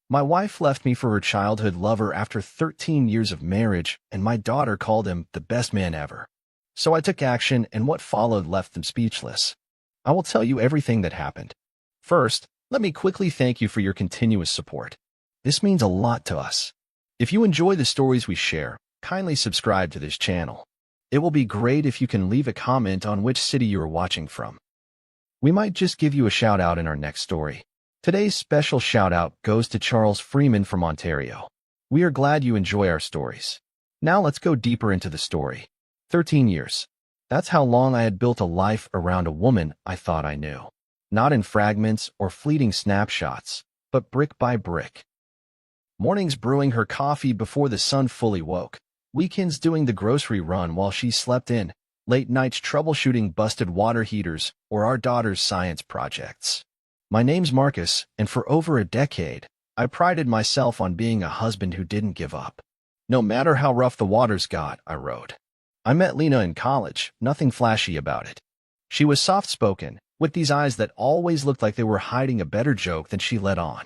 My wife left me for her childhood lover after 13 years of marriage, and my daughter called him the best man ever. So I took action, and what followed left them speechless. I will tell you everything that happened. First, let me quickly thank you for your continuous support. This means a lot to us. If you enjoy the stories we share, kindly subscribe to this channel. It will be great if you can leave a comment on which city you are watching from. We might just give you a shout out in our next story. Today's special shout out goes to Charles Freeman from Ontario. We are glad you enjoy our stories. Now let's go deeper into the story. 13 years. That's how long I had built a life around a woman I thought I knew. Not in fragments or fleeting snapshots, but brick by brick. Mornings brewing her coffee before the sun fully woke. Weekends doing the grocery run while she slept in. Late nights troubleshooting busted water heaters or our daughter's science projects. My name's Marcus, and for over a decade, I prided myself on being a husband who didn't give up. No matter how rough the waters got, I wrote. I met Lena in college, nothing flashy about it. She was soft-spoken, with these eyes that always looked like they were hiding a better joke than she let on.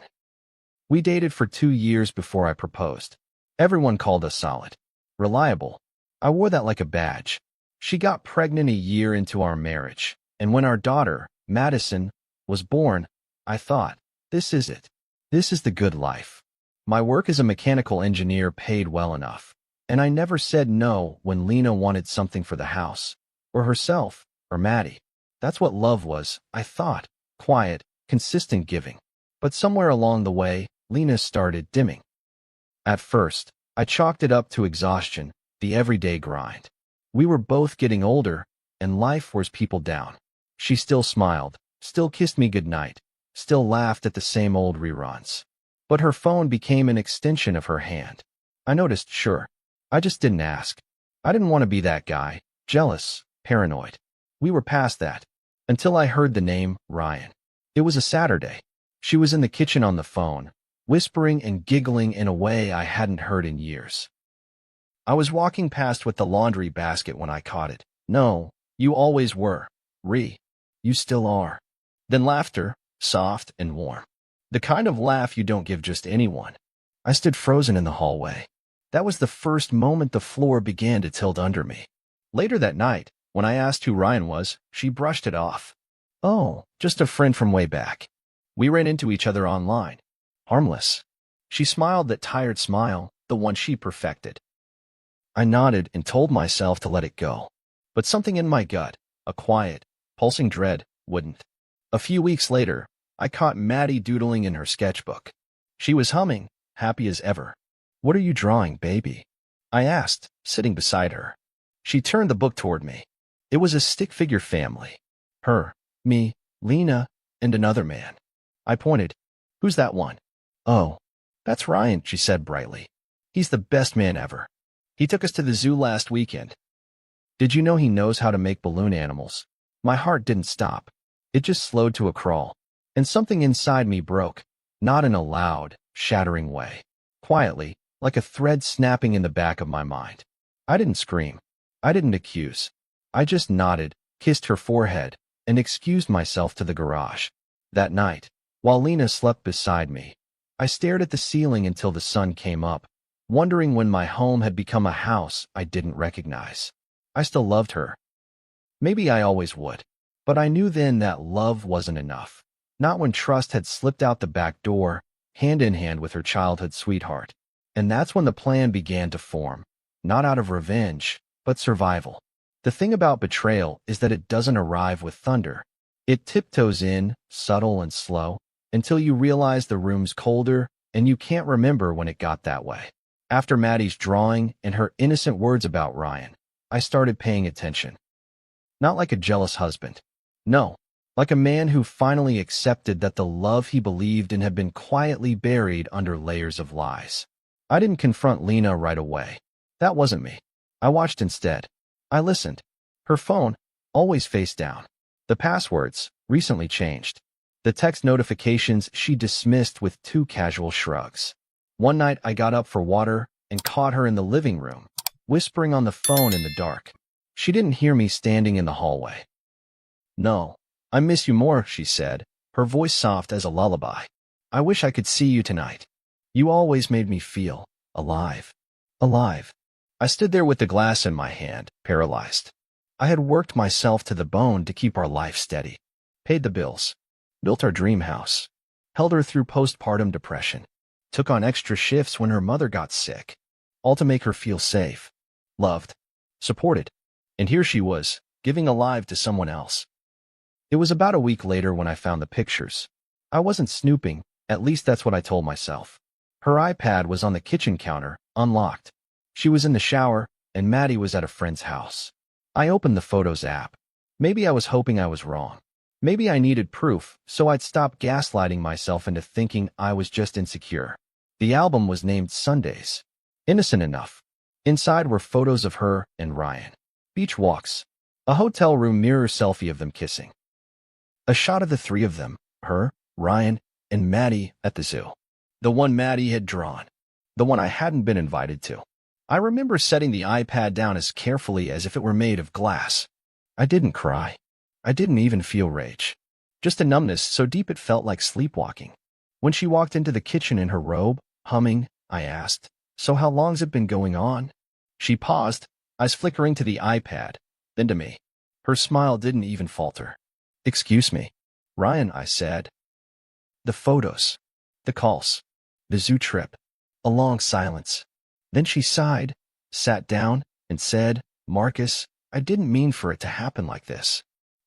We dated for 2 years before I proposed. Everyone called us solid. Reliable. I wore that like a badge. She got pregnant a year into our marriage, and when our daughter, Madison, was born, I thought, this is it. This is the good life. My work as a mechanical engineer paid well enough, and I never said no when Lena wanted something for the house, or herself, or Maddie. That's what love was, I thought, quiet, consistent giving. But somewhere along the way, Lena started dimming. At first, I chalked it up to exhaustion, the everyday grind. We were both getting older, and life wears people down. She still smiled, still kissed me goodnight, still laughed at the same old reruns. But her phone became an extension of her hand. I noticed, sure. I just didn't ask. I didn't want to be that guy, jealous, paranoid. We were past that, until I heard the name, Ryan. It was a Saturday. She was in the kitchen on the phone, whispering and giggling in a way I hadn't heard in years. I was walking past with the laundry basket when I caught it. No, you always were. You still are. Then laughter, soft and warm. The kind of laugh you don't give just anyone. I stood frozen in the hallway. That was the first moment the floor began to tilt under me. Later that night, when I asked who Ryan was, she brushed it off. Oh, just a friend from way back. We ran into each other online. Harmless. She smiled that tired smile, the one she perfected. I nodded and told myself to let it go. But something in my gut, a quiet, pulsing dread, wouldn't. A few weeks later, I caught Maddie doodling in her sketchbook. She was humming, happy as ever. What are you drawing, baby? I asked, sitting beside her. She turned the book toward me. It was a stick-figure family. Her, me, Lena, and another man. I pointed. Who's that one? Oh, that's Ryan, she said brightly. He's the best man ever. He took us to the zoo last weekend. Did you know he knows how to make balloon animals? My heart didn't stop. It just slowed to a crawl. And something inside me broke, not in a loud, shattering way. Quietly, like a thread snapping in the back of my mind. I didn't scream. I didn't accuse. I just nodded, kissed her forehead, and excused myself to the garage. That night, while Lena slept beside me, I stared at the ceiling until the sun came up, wondering when my home had become a house I didn't recognize. I still loved her. Maybe I always would. But I knew then that love wasn't enough. Not when trust had slipped out the back door, hand in hand with her childhood sweetheart. And that's when the plan began to form. Not out of revenge, but survival. The thing about betrayal is that it doesn't arrive with thunder. It tiptoes in, subtle and slow, until you realize the room's colder and you can't remember when it got that way. After Maddie's drawing and her innocent words about Ryan, I started paying attention. Not like a jealous husband. No, like a man who finally accepted that the love he believed in had been quietly buried under layers of lies. I didn't confront Lena right away. That wasn't me. I watched instead. I listened. Her phone, always face down. The passwords, recently changed. The text notifications she dismissed with 2 casual shrugs. One night I got up for water and caught her in the living room, whispering on the phone in the dark. She didn't hear me standing in the hallway. No, I miss you more, she said, her voice soft as a lullaby. I wish I could see you tonight. You always made me feel alive. Alive. I stood there with the glass in my hand, paralyzed. I had worked myself to the bone to keep our life steady, paid the bills, built our dream house, held her through postpartum depression, took on extra shifts when her mother got sick, all to make her feel safe, loved, supported. And here she was, giving alive to someone else. It was about a week later when I found the pictures. I wasn't snooping, at least that's what I told myself. Her iPad was on the kitchen counter, unlocked. She was in the shower, and Maddie was at a friend's house. I opened the Photos app. Maybe I was hoping I was wrong. Maybe I needed proof, so I'd stop gaslighting myself into thinking I was just insecure. The album was named Sundays. Innocent enough. Inside were photos of her and Ryan. Beach walks. A hotel room mirror selfie of them kissing. A shot of the three of them, her, Ryan, and Maddie at the zoo. The one Maddie had drawn. The one I hadn't been invited to. I remember setting the iPad down as carefully as if it were made of glass. I didn't cry. I didn't even feel rage. Just a numbness so deep it felt like sleepwalking. When she walked into the kitchen in her robe, humming, I asked, "So how long's it been going on?" She paused, eyes flickering to the iPad, then to me. Her smile didn't even falter. "Excuse me, Ryan," I said. The photos, the calls, the zoo trip, a long silence. Then she sighed, sat down, and said, "Marcus, I didn't mean for it to happen like this."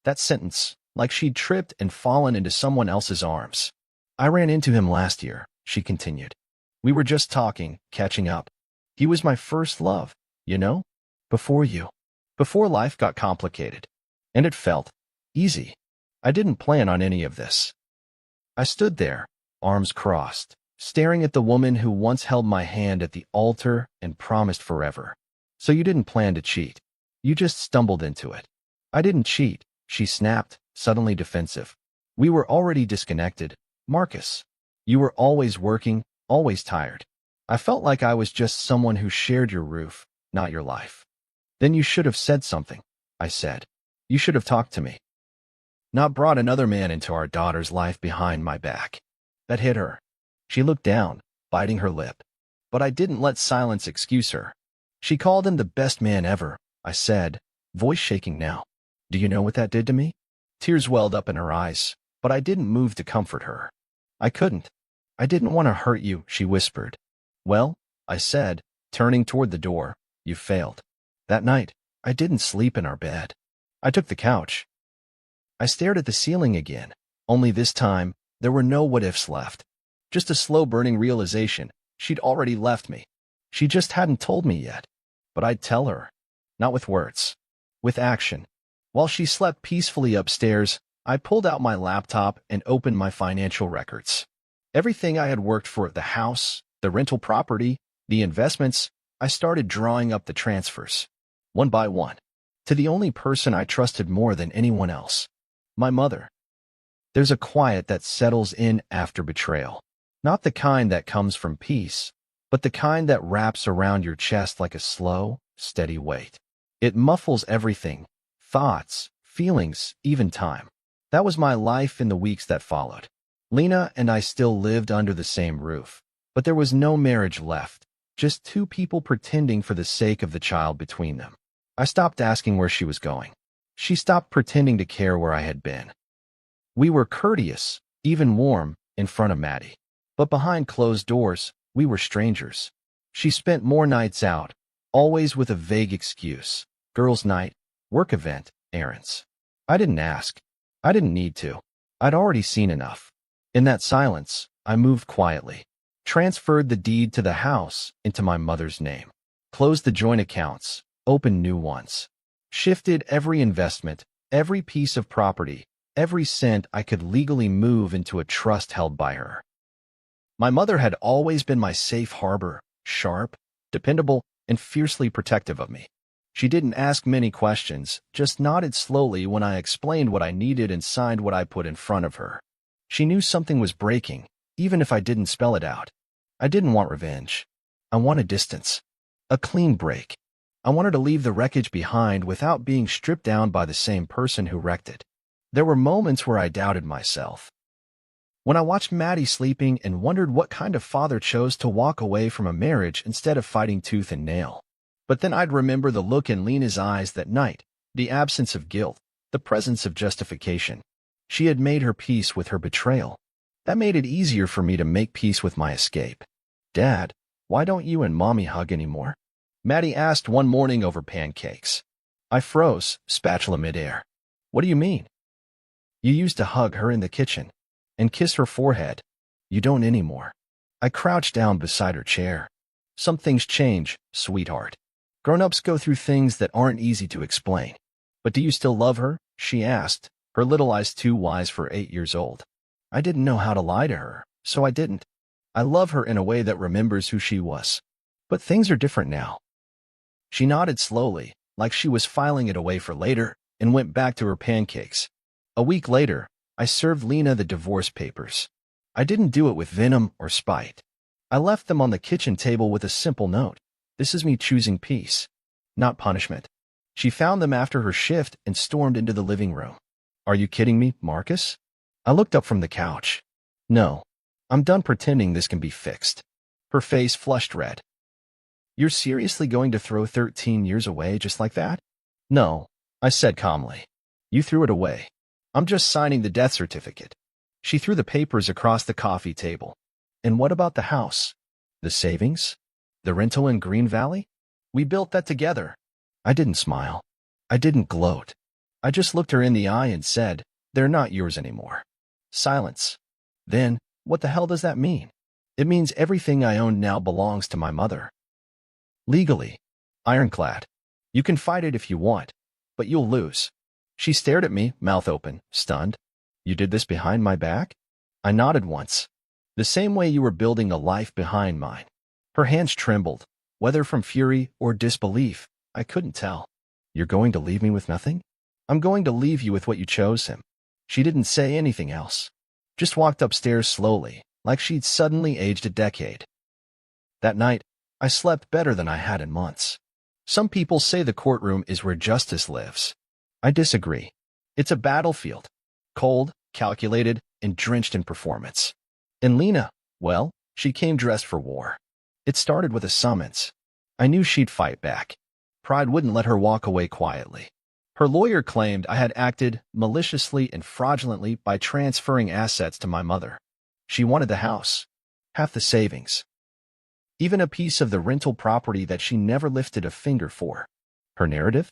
That sentence, like she'd tripped and fallen into someone else's arms. "I ran into him last year," she continued. "We were just talking, catching up. He was my first love, you know? Before you. Before life got complicated. And it felt easy. I didn't plan on any of this." I stood there, arms crossed, staring at the woman who once held my hand at the altar and promised forever. "So you didn't plan to cheat. You just stumbled into it." "I didn't cheat," she snapped, suddenly defensive. "We were already disconnected, Marcus. You were always working, always tired. I felt like I was just someone who shared your roof, not your life." "Then you should have said something," I said. "You should have talked to me. Not brought another man into our daughter's life behind my back." That hit her. She looked down, biting her lip. But I didn't let silence excuse her. "She called him the best man ever," I said, voice shaking now. "Do you know what that did to me?" Tears welled up in her eyes, but I didn't move to comfort her. "I couldn't. I didn't want to hurt you," she whispered. "Well," I said, turning toward the door, "you failed." That night, I didn't sleep in our bed. I took the couch. I stared at the ceiling again, only this time, there were no what-ifs left. Just a slow-burning realization, she'd already left me. She just hadn't told me yet. But I'd tell her. Not with words. With action. While she slept peacefully upstairs, I pulled out my laptop and opened my financial records. Everything I had worked for, the house, the rental property, the investments, I started drawing up the transfers. One by one. To the only person I trusted more than anyone else. My mother. There's a quiet that settles in after betrayal. Not the kind that comes from peace, but the kind that wraps around your chest like a slow, steady weight. It muffles everything. Thoughts, feelings, even time. That was my life in the weeks that followed. Lena and I still lived under the same roof, but there was no marriage left, just two people pretending for the sake of the child between them. I stopped asking where she was going. She stopped pretending to care where I had been. We were courteous, even warm, in front of Maddie. But behind closed doors, we were strangers. She spent more nights out, always with a vague excuse. Girls' night, work event, errands. I didn't ask. I didn't need to. I'd already seen enough. In that silence, I moved quietly. Transferred the deed to the house into my mother's name. Closed the joint accounts, opened new ones. Shifted every investment, every piece of property, every cent I could legally move into a trust held by her. My mother had always been my safe harbor, sharp, dependable, and fiercely protective of me. She didn't ask many questions, just nodded slowly when I explained what I needed and signed what I put in front of her. She knew something was breaking, even if I didn't spell it out. I didn't want revenge. I wanted distance. A clean break. I wanted to leave the wreckage behind without being stripped down by the same person who wrecked it. There were moments where I doubted myself. When I watched Maddie sleeping and wondered what kind of father chose to walk away from a marriage instead of fighting tooth and nail. But then I'd remember the look in Lena's eyes that night, the absence of guilt, the presence of justification. She had made her peace with her betrayal. That made it easier for me to make peace with my escape. Dad, why don't you and Mommy hug anymore? Maddie asked one morning over pancakes. I froze, spatula midair. What do you mean? You used to hug her in the kitchen and kiss her forehead. You don't anymore. I crouched down beside her chair. Some things change, sweetheart. Grown-ups go through things that aren't easy to explain. But do you still love her? She asked, her little eyes too wise for 8 years old. I didn't know how to lie to her, so I didn't. I love her in a way that remembers who she was. But things are different now. She nodded slowly, like she was filing it away for later, and went back to her pancakes. A week later, I served Lena the divorce papers. I didn't do it with venom or spite. I left them on the kitchen table with a simple note. This is me choosing peace, not punishment. She found them after her shift and stormed into the living room. Are you kidding me, Marcus? I looked up from the couch. No, I'm done pretending this can be fixed. Her face flushed red. You're seriously going to throw 13 years away just like that? No, I said calmly. You threw it away. I'm just signing the death certificate. She threw the papers across the coffee table. And what about the house? The savings? The rental in Green Valley? We built that together. I didn't smile. I didn't gloat. I just looked her in the eye and said, they're not yours anymore. Silence. Then, what the hell does that mean? It means everything I own now belongs to my mother. Legally. Ironclad. You can fight it if you want, but you'll lose. She stared at me, mouth open, stunned. You did this behind my back? I nodded once. The same way you were building a life behind mine. Her hands trembled, whether from fury or disbelief, I couldn't tell. You're going to leave me with nothing? I'm going to leave you with what you chose him. She didn't say anything else. Just walked upstairs slowly, like she'd suddenly aged a decade. That night, I slept better than I had in months. Some people say the courtroom is where justice lives. I disagree. It's a battlefield. Cold, calculated, and drenched in performance. And Lena, well, she came dressed for war. It started with a summons. I knew she'd fight back. Pride wouldn't let her walk away quietly. Her lawyer claimed I had acted maliciously and fraudulently by transferring assets to my mother. She wanted the house, half the savings, even a piece of the rental property that she never lifted a finger for. Her narrative?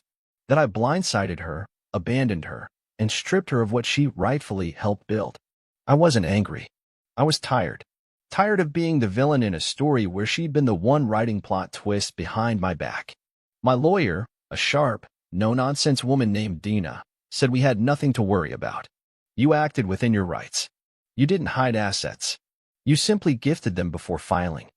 That I blindsided her, abandoned her, and stripped her of what she rightfully helped build. I wasn't angry. I was tired. Tired of being the villain in a story where she'd been the one writing plot twists behind my back. My lawyer, a sharp, no-nonsense woman named Dina, said we had nothing to worry about. You acted within your rights. You didn't hide assets. You simply gifted them before filing.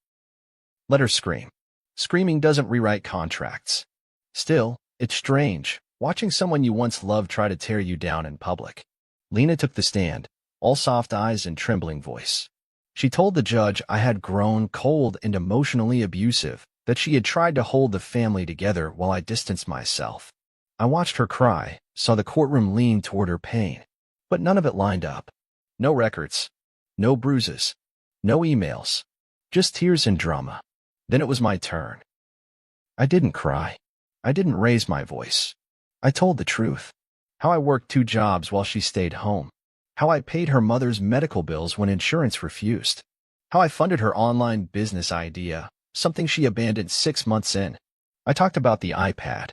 Let her scream. Screaming doesn't rewrite contracts. Still, it's strange, watching someone you once loved try to tear you down in public. Lena took the stand, all soft eyes and trembling voice. She told the judge I had grown cold and emotionally abusive, that she had tried to hold the family together while I distanced myself. I watched her cry, saw the courtroom lean toward her pain, but none of it lined up. No records, no bruises, no emails, just tears and drama. Then it was my turn. I didn't cry. I didn't raise my voice. I told the truth. How I worked 2 jobs while she stayed home. How I paid her mother's medical bills when insurance refused. How I funded her online business idea, something she abandoned 6 months in. I talked about the iPad,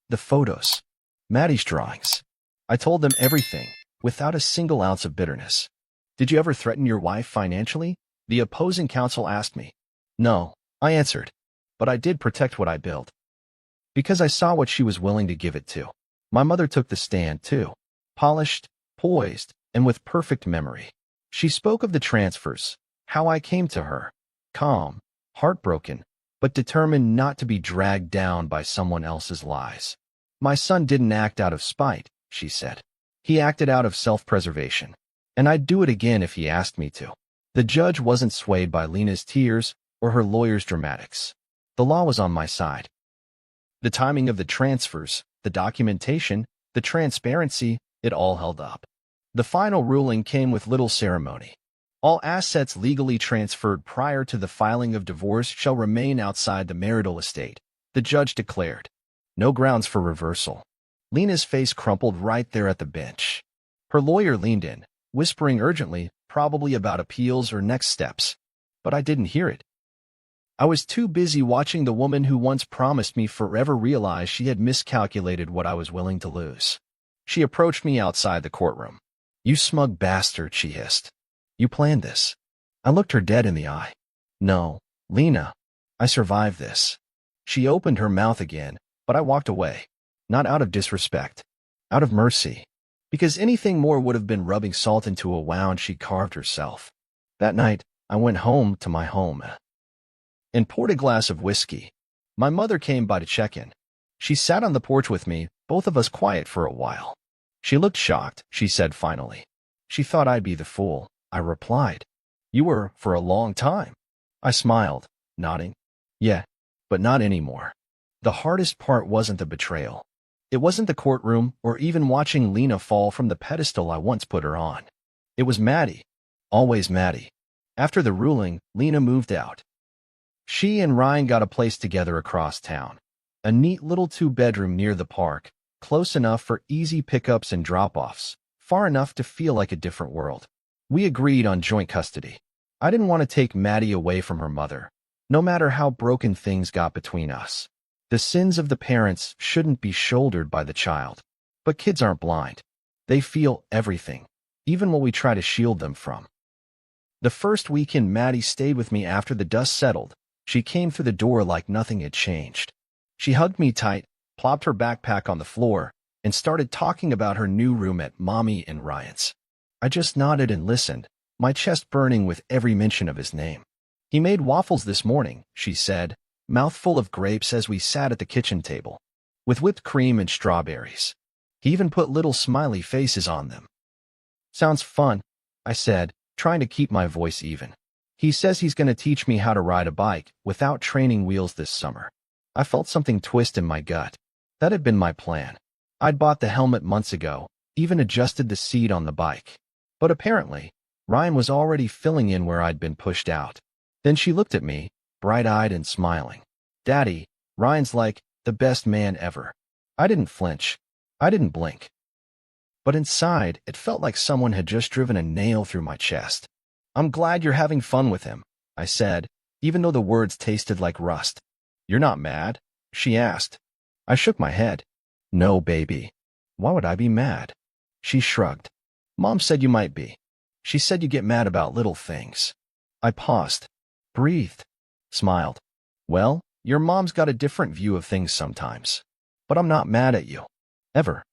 the photos, Maddie's drawings. I told them everything, without a single ounce of bitterness. Did you ever threaten your wife financially? The opposing counsel asked me. No, I answered, but I did protect what I built. Because I saw what she was willing to give it to. My mother took the stand too, polished, poised, and with perfect memory. She spoke of the transfers, how I came to her, calm, heartbroken, but determined not to be dragged down by someone else's lies. My son didn't act out of spite, she said. He acted out of self-preservation, and I'd do it again if he asked me to. The judge wasn't swayed by Lena's tears or her lawyer's dramatics. The law was on my side. The timing of the transfers, the documentation, the transparency, it all held up. The final ruling came with little ceremony. All assets legally transferred prior to the filing of divorce shall remain outside the marital estate, the judge declared. No grounds for reversal. Lena's face crumpled right there at the bench. Her lawyer leaned in, whispering urgently, probably about appeals or next steps. But I didn't hear it. I was too busy watching the woman who once promised me forever realize she had miscalculated what I was willing to lose. She approached me outside the courtroom. "You smug bastard," she hissed. "You planned this." I looked her dead in the eye. "No, Lena, I survived this." She opened her mouth again, but I walked away. Not out of disrespect, out of mercy. Because anything more would have been rubbing salt into a wound she carved herself. That night, I went home to my home and poured a glass of whiskey. My mother came by to check in. She sat on the porch with me, both of us quiet for a while. She looked shocked, she said finally. She thought I'd be the fool, I replied. "You were for a long time." I smiled, nodding. "Yeah, but not anymore." The hardest part wasn't the betrayal. It wasn't the courtroom or even watching Lena fall from the pedestal I once put her on. It was Maddie. Always Maddie. After the ruling, Lena moved out. She and Ryan got a place together across town. A neat little two-bedroom near the park, close enough for easy pickups and drop-offs, far enough to feel like a different world. We agreed on joint custody. I didn't want to take Maddie away from her mother, no matter how broken things got between us. The sins of the parents shouldn't be shouldered by the child. But kids aren't blind. They feel everything, even what we try to shield them from. The first weekend Maddie stayed with me after the dust settled. She came through the door like nothing had changed. She hugged me tight, plopped her backpack on the floor, and started talking about her new room at Mommy and Ryan's. I just nodded and listened, my chest burning with every mention of his name. "He made waffles this morning," she said, mouthful of grapes as we sat at the kitchen table, with whipped cream and strawberries. He even put little smiley faces on them. "Sounds fun," I said, trying to keep my voice even. "He says he's going to teach me how to ride a bike without training wheels this summer." I felt something twist in my gut. That had been my plan. I'd bought the helmet months ago, even adjusted the seat on the bike. But apparently, Ryan was already filling in where I'd been pushed out. Then she looked at me, bright-eyed and smiling. "Daddy, Ryan's like the best man ever." I didn't flinch. I didn't blink. But inside, it felt like someone had just driven a nail through my chest. "I'm glad you're having fun with him," I said, even though the words tasted like rust. "You're not mad?" she asked. I shook my head. "No, baby. Why would I be mad?" She shrugged. "Mom said you might be. She said you get mad about little things." I paused, breathed, smiled. "Well, your mom's got a different view of things sometimes. But I'm not mad at you. Ever."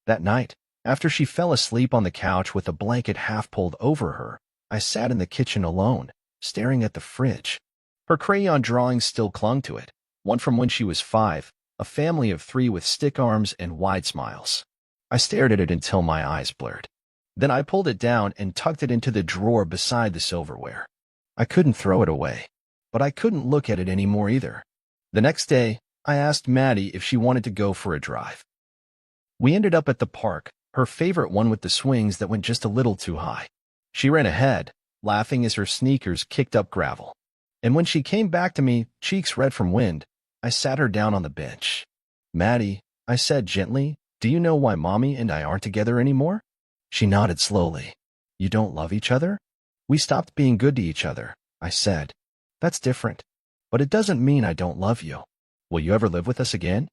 That night, after she fell asleep on the couch with a blanket half pulled over her, I sat in the kitchen alone, staring at the fridge. Her crayon drawings still clung to it, one from when she was 5, a family of 3 with stick arms and wide smiles. I stared at it until my eyes blurred. Then I pulled it down and tucked it into the drawer beside the silverware. I couldn't throw it away, but I couldn't look at it anymore either. The next day, I asked Maddie if she wanted to go for a drive. We ended up at the park, her favorite one with the swings that went just a little too high. She ran ahead, laughing as her sneakers kicked up gravel. And when she came back to me, cheeks red from wind, I sat her down on the bench. "Maddie," I said gently, "do you know why Mommy and I aren't together anymore?" She nodded slowly. "You don't love each other?" "We stopped being good to each other," I said. "That's different. But it doesn't mean I don't love you. Will you ever live with us again?"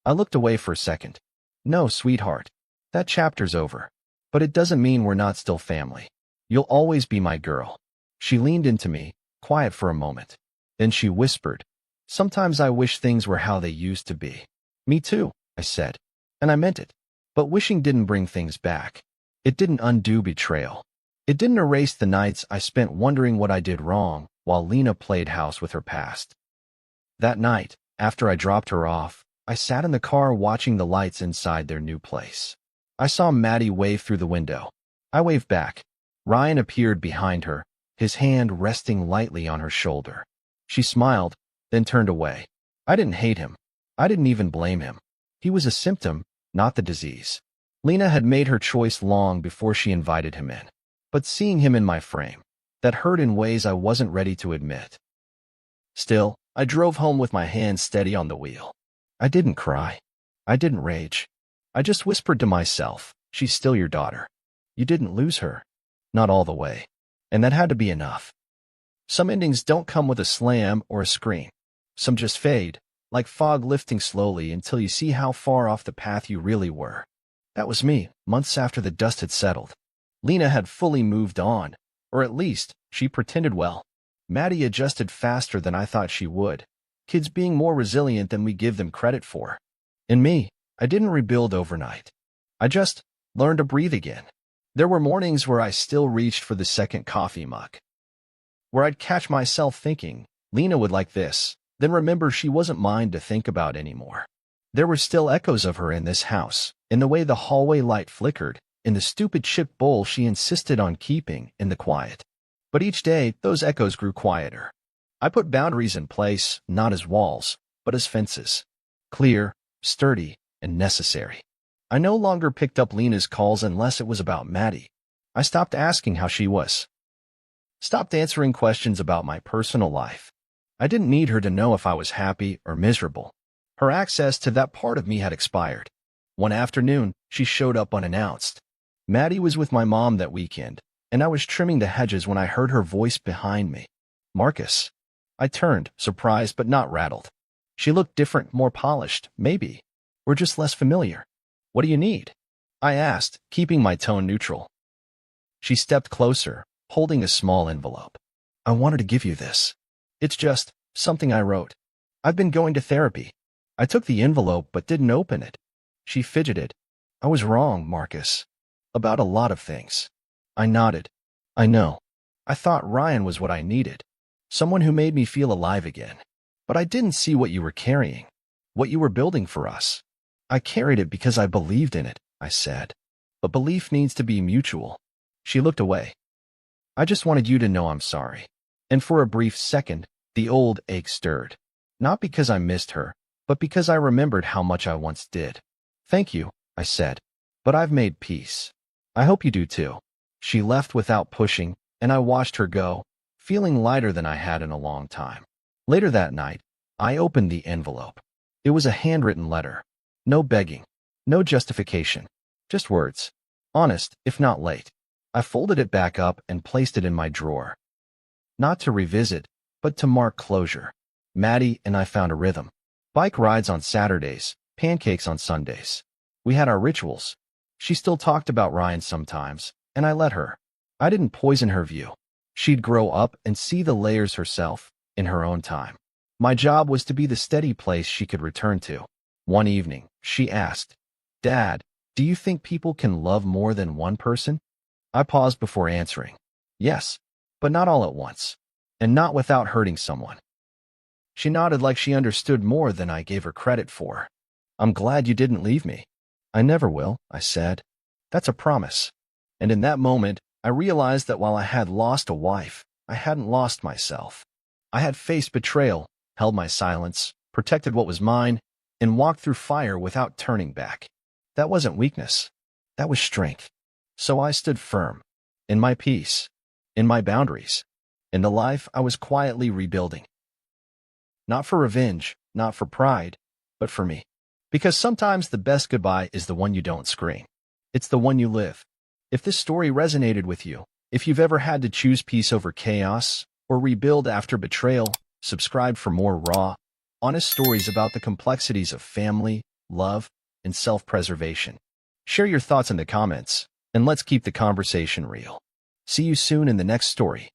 I looked away for a second. "No, sweetheart. That chapter's over. But it doesn't mean we're not still family. You'll always be my girl." She leaned into me, quiet for a moment. Then she whispered, "Sometimes I wish things were how they used to be." "Me too," I said. And I meant it. But wishing didn't bring things back. It didn't undo betrayal. It didn't erase the nights I spent wondering what I did wrong while Lena played house with her past. That night, after I dropped her off, I sat in the car watching the lights inside their new place. I saw Maddie wave through the window. I waved back. Ryan appeared behind her, his hand resting lightly on her shoulder. She smiled, then turned away. I didn't hate him. I didn't even blame him. He was a symptom, not the disease. Lena had made her choice long before she invited him in. but seeing him in my frame, that hurt in ways I wasn't ready to admit. Still, I drove home with my hands steady on the wheel. I didn't cry. I didn't rage. I just whispered to myself, she's still your daughter. You didn't lose her. Not all the way. And that had to be enough. Some endings don't come with a slam or a scream. Some just fade, like fog lifting slowly until you see how far off the path you really were. That was me, months after the dust had settled. Lena had fully moved on, or at least, she pretended well. Maddie adjusted faster than I thought she would, kids being more resilient than we give them credit for. And me, I didn't rebuild overnight. I just learned to breathe again. There were mornings where I still reached for the second coffee mug, where I'd catch myself thinking, Lena would like this, then remember she wasn't mine to think about anymore. There were still echoes of her in this house, in the way the hallway light flickered, in the stupid chipped bowl she insisted on keeping, in the quiet. But each day, those echoes grew quieter. I put boundaries in place, not as walls, but as fences. Clear, sturdy, and necessary. I no longer picked up Lena's calls unless it was about Maddie. I stopped asking how she was. Stopped answering questions about my personal life. I didn't need her to know if I was happy or miserable. Her access to that part of me had expired. One afternoon, she showed up unannounced. Maddie was with my mom that weekend, and I was trimming the hedges when I heard her voice behind me. Marcus. I turned, surprised but not rattled. She looked different, more polished, maybe. Or just less familiar. What do you need? I asked, keeping my tone neutral. She stepped closer, holding a small envelope. I wanted to give you this. It's just something I wrote. I've been going to therapy. I took the envelope but didn't open it. She fidgeted. I was wrong, Marcus. About a lot of things. I nodded. I know. I thought Ryan was what I needed. Someone who made me feel alive again. But I didn't see what you were carrying. What you were building for us. I carried it because I believed in it, I said. But belief needs to be mutual. She looked away. I just wanted you to know I'm sorry. And for a brief second, the old ache stirred. Not because I missed her, but because I remembered how much I once did. Thank you, I said. But I've made peace. I hope you do too. She left without pushing, and I watched her go, feeling lighter than I had in a long time. Later that night, I opened the envelope. It was a handwritten letter. No begging. No justification. Just words. Honest, if not late. I folded it back up and placed it in my drawer. Not to revisit, but to mark closure. Maddie and I found a rhythm. Bike rides on Saturdays, pancakes on Sundays. We had our rituals. She still talked about Ryan sometimes, and I let her. I didn't poison her view. She'd grow up and see the layers herself, in her own time. My job was to be the steady place she could return to. One evening, she asked, Dad, do you think people can love more than one person? I paused before answering. Yes, but not all at once, and not without hurting someone. She nodded like she understood more than I gave her credit for. I'm glad you didn't leave me. I never will, I said. That's a promise. And in that moment, I realized that while I had lost a wife, I hadn't lost myself. I had faced betrayal, held my silence, protected what was mine, and walked through fire without turning back. That wasn't weakness. That was strength. So I stood firm. In my peace. In my boundaries. In the life I was quietly rebuilding. Not for revenge, not for pride, but for me. Because sometimes the best goodbye is the one you don't scream. It's the one you live. If this story resonated with you, if you've ever had to choose peace over chaos, or rebuild after betrayal, subscribe for more raw, honest stories about the complexities of family, love, and self-preservation. Share your thoughts in the comments, and let's keep the conversation real. See you soon in the next story.